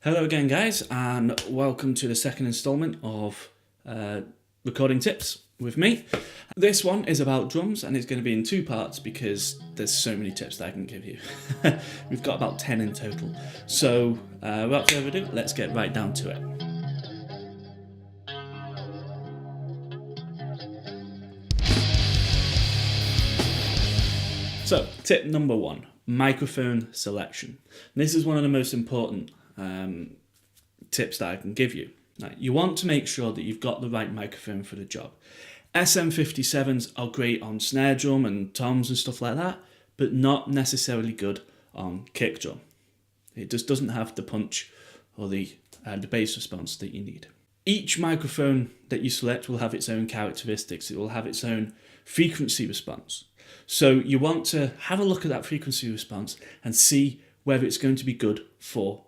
Hello again, guys, and welcome to the second installment of recording tips with me. This one is about drums, and it's going to be in two parts because there's so many tips that I can give you. We've got about 10 in total. So without further ado, let's get right down to it. So, tip number one, microphone selection. And this is one of the most important tips that I can give you. Now, you want to make sure that you've got the right microphone for the job. SM57s are great on snare drum and toms and stuff like that, but not necessarily good on kick drum. It just doesn't have the punch or the bass response that you need. Each microphone that you select will have its own characteristics. It will have its own frequency response. So you want to have a look at that frequency response and see whether it's going to be good for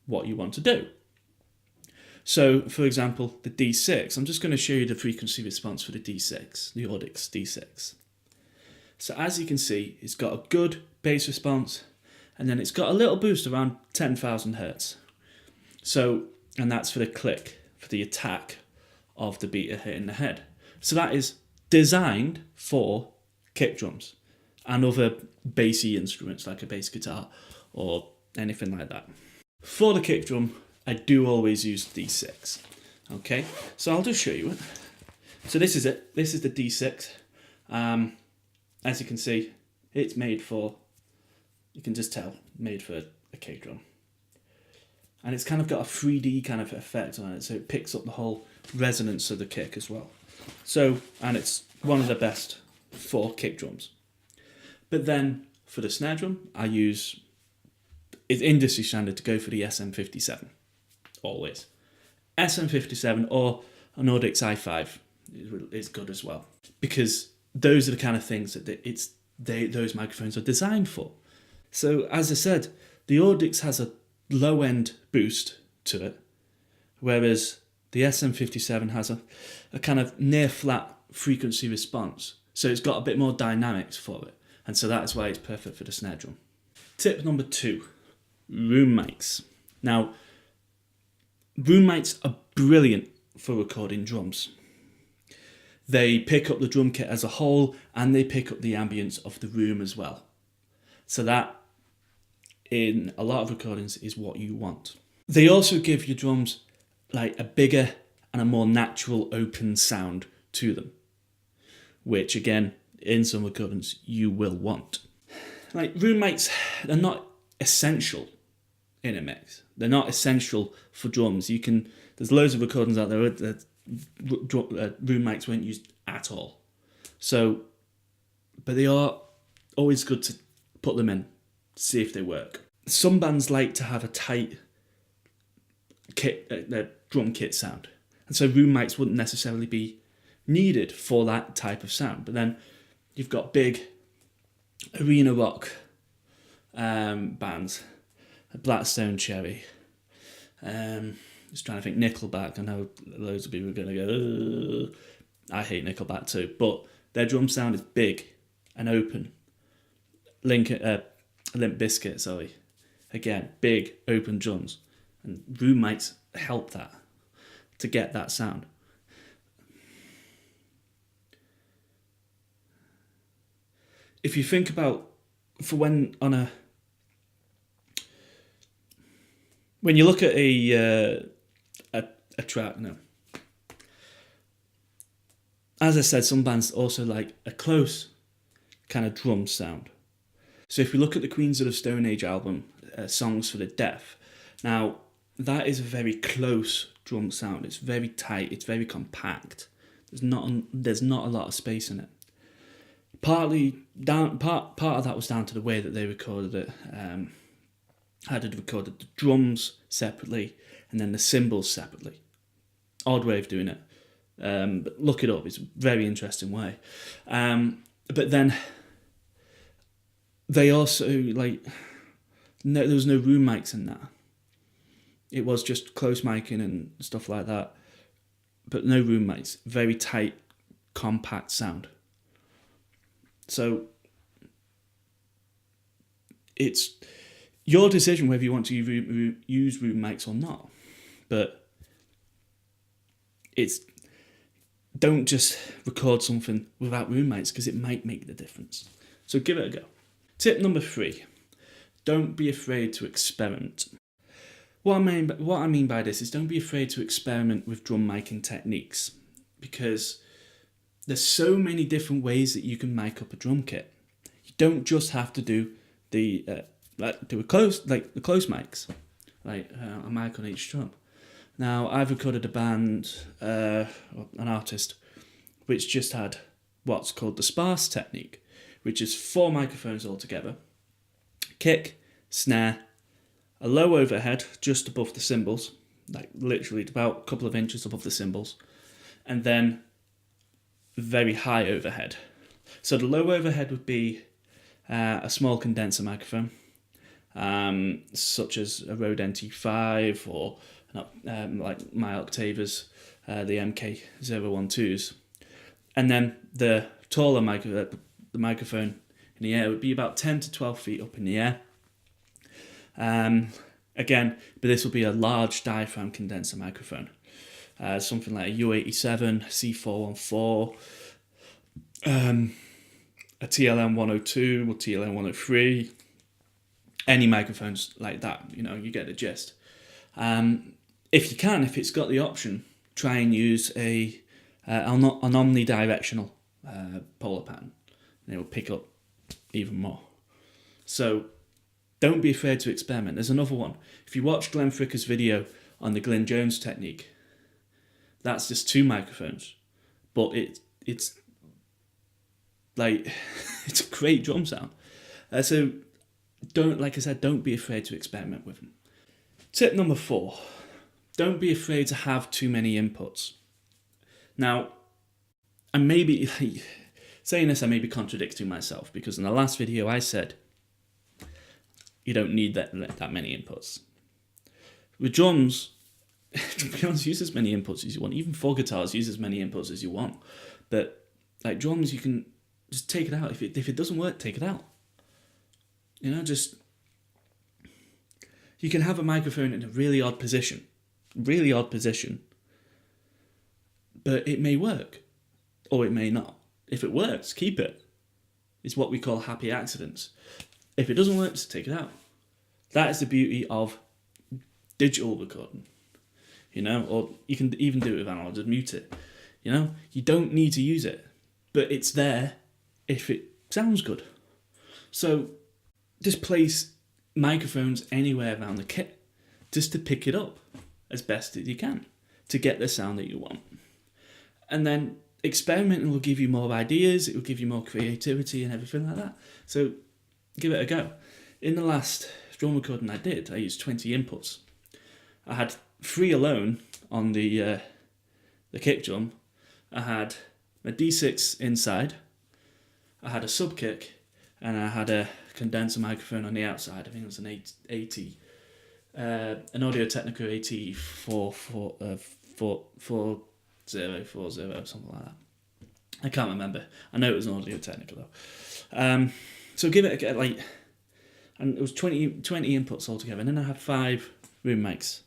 what you want to do. So, for example, the D6, I'm just going to show you the frequency response for the D6, the Audix D6. So as you can see, it's got a good bass response, and then it's got a little boost around 10,000 Hertz. So, and that's for the click, for the attack of the beater hitting the head. So that is designed for kick drums and other bassy instruments like a bass guitar or anything like that. For the kick drum, I do always use D6. Okay, so I'll just show you it. So this is it. This is the D6. As you can see, it's made for, you can just tell, made for a kick drum. And it's kind of got a 3D kind of effect on it, so it picks up the whole resonance of the kick as well. So, and it's one of the best for kick drums. But then for the snare drum, I use, it's industry standard to go for the SM57, always. SM57 or an Audix i5 is good as well, because those are the kind of things that those microphones are designed for. So as I said, the Audix has a low end boost to it, whereas the SM57 has a kind of near flat frequency response. So it's got a bit more dynamics for it. And so that is why it's perfect for the snare drum. Tip number 2, room mics. Now, room mics are brilliant for recording drums. They pick up the drum kit as a whole, and they pick up the ambience of the room as well. So that, in a lot of recordings, is what you want. They also give your drums like a bigger and a more natural open sound to them, which again, in some recordings, you will want. Like room mics, they're not essential in a mix. They're not essential for drums. There's loads of recordings out there that room mics weren't used at all. So, but they are always good to put them in, see if they work. Some bands like to have a tight drum kit sound, and so room mics wouldn't necessarily be needed for that type of sound. But then you've got big arena rock bands, Blackstone Cherry, just trying to think, Nickelback. I know loads of people are going to go, ugh. I hate Nickelback too, but their drum sound is big and open. Limp Bizkit, sorry. Again, big open drums, and room mics help that, to get that sound. If you think about, when you look at a track, no. As I said, some bands also like a close kind of drum sound. So if we look at the Queens of the Stone Age album, Songs for the Deaf, now that is a very close drum sound. It's very tight. It's very compact. There's not a lot of space in it. Part of that was down to the way that they recorded it. How they recorded the drums separately and then the cymbals separately. Odd way of doing it. But look it up. It's a very interesting way. But then they also there was no room mics in that. It was just close micing and stuff like that. But no room mics. Very tight, compact sound. So Your decision whether you want to use room mics or not. But don't just record something without room mics, because it might make the difference. So give it a go. Tip number 3, don't be afraid to experiment. What I mean by this is don't be afraid to experiment with drum miking techniques, because there's so many different ways that you can mic up a drum kit. You don't just have to do the close mics, like a mic on each drum. Now, I've recorded a band, an artist, which just had what's called the sparse technique, which is 4 microphones all together, kick, snare, a low overhead just above the cymbals, like literally about a couple of inches above the cymbals, and then very high overhead. So the low overhead would be a small condenser microphone, such as a Rode NT5 or like my Octavas, the MK012s. And then the taller the microphone in the air would be about 10 to 12 feet up in the air. Again, but this will be a large diaphragm condenser microphone. Something like a U87, C414, a TLM 102 or TLM 103, any microphones like that, you get the gist. If it's got the option, try and use an omnidirectional polar pattern, and it will pick up even more. So don't be afraid to experiment. There's another one. If you watch Glenn Fricker's video on the Glyn Jones technique, that's just 2 microphones, but it's like it's a great drum sound. So don't be afraid to experiment with them. Tip number 4, don't be afraid to have too many inputs. Now, I may be saying this, I may be contradicting myself, because in the last video I said you don't need that many inputs. With drums, to be honest, use as many inputs as you want. Even for guitars, use as many inputs as you want. But like drums, you can just take it out. If it doesn't work, take it out. You can have a microphone in a really odd position, but it may work, or it may not. If it works, keep it. It's what we call happy accidents. If it doesn't work, just take it out. That is the beauty of digital recording, or you can even do it with analog, just mute it. You don't need to use it, but it's there if it sounds good. So just place microphones anywhere around the kit just to pick it up as best as you can to get the sound that you want. And then experimenting will give you more ideas, it will give you more creativity and everything like that. So give it a go. In the last drum recording I did, I used 20 inputs. I had 3 alone on the kick drum. I had a D6 inside, I had a sub kick, and I had a condenser microphone on the outside. I think it was an an Audio-Technica AT4040, something like that. I can't remember. I know it was an Audio-Technica though. So give it a go, and it was 20 inputs altogether, and then I had 5 room mics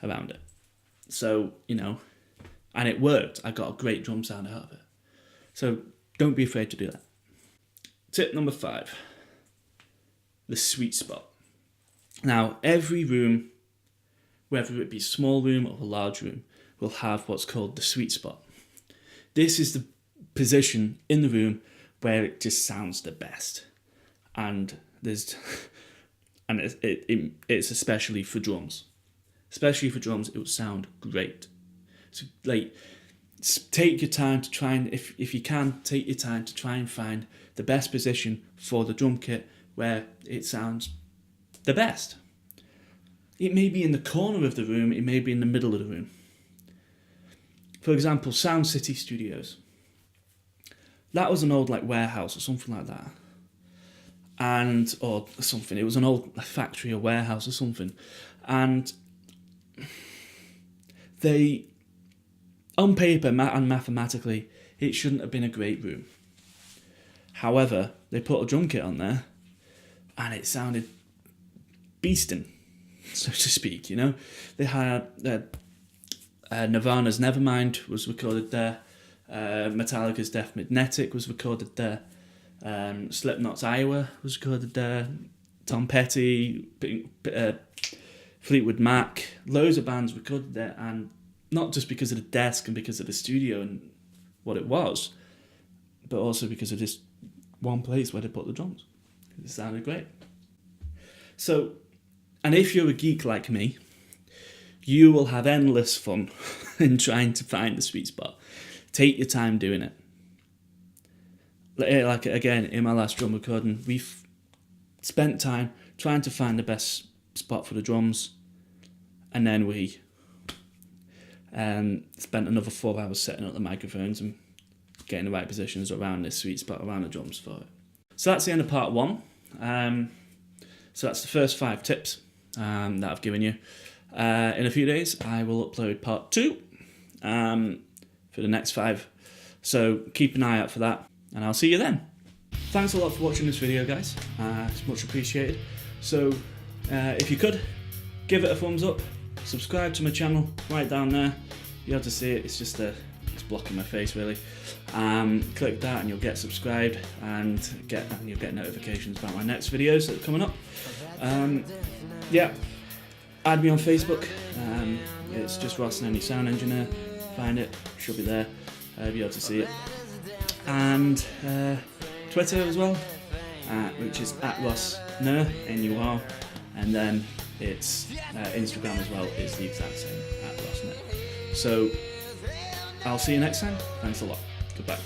around it. So, and it worked. I got a great drum sound out of it. So don't be afraid to do that. Tip number 5, the sweet spot. Now, every room, whether it be small room or a large room, will have what's called the sweet spot. This is the position in the room where it just sounds the best. And it's especially for drums. Especially for drums, it will sound great. So take your time to try and, if you can, take your time to try and find the best position for the drum kit where it sounds the best. It may be in the corner of the room, it may be in the middle of the room. For example, Sound City Studios. That was an old warehouse or something like that. Or something, it was an old factory or warehouse or something. And they, on paper and mathematically, it shouldn't have been a great room. However, they put a drum kit on there and it sounded beasting, so to speak. You know, they had Nirvana's Nevermind was recorded there. Metallica's Death Magnetic was recorded there. Slipknot's Iowa was recorded there. Tom Petty, Fleetwood Mac, loads of bands recorded there, and not just because of the desk and because of the studio and what it was, but also because of this one place where they put the drums. It sounded great. So, and if you're a geek like me, you will have endless fun in trying to find the sweet spot. Take your time doing it. Like again, in my last drum recording, we've spent time trying to find the best spot for the drums, and then we spent another 4 hours setting up the microphones and getting the right positions around this sweet spot around the drums for it. So that's the end of part 1. So that's the first 5 tips that I've given you. In a few days, I will upload part 2 for the next 5. So keep an eye out for that, and I'll see you then. Thanks a lot for watching this video, guys. It's much appreciated. So if you could, give it a thumbs up, subscribe to my channel right down there. You'll have to see it, it's just it's blocking my face really. Click that and you'll get subscribed and you'll get notifications about my next videos that are coming up. Yeah, add me on Facebook. It's just Ross Nurney Sound Engineer. Find it, should be there. You'll be able to see it. And Twitter as well, which is @RossNur, N-U-R, and then it's Instagram as well is the exact same, @RossNur. So I'll see you next time. Thanks a lot. Goodbye.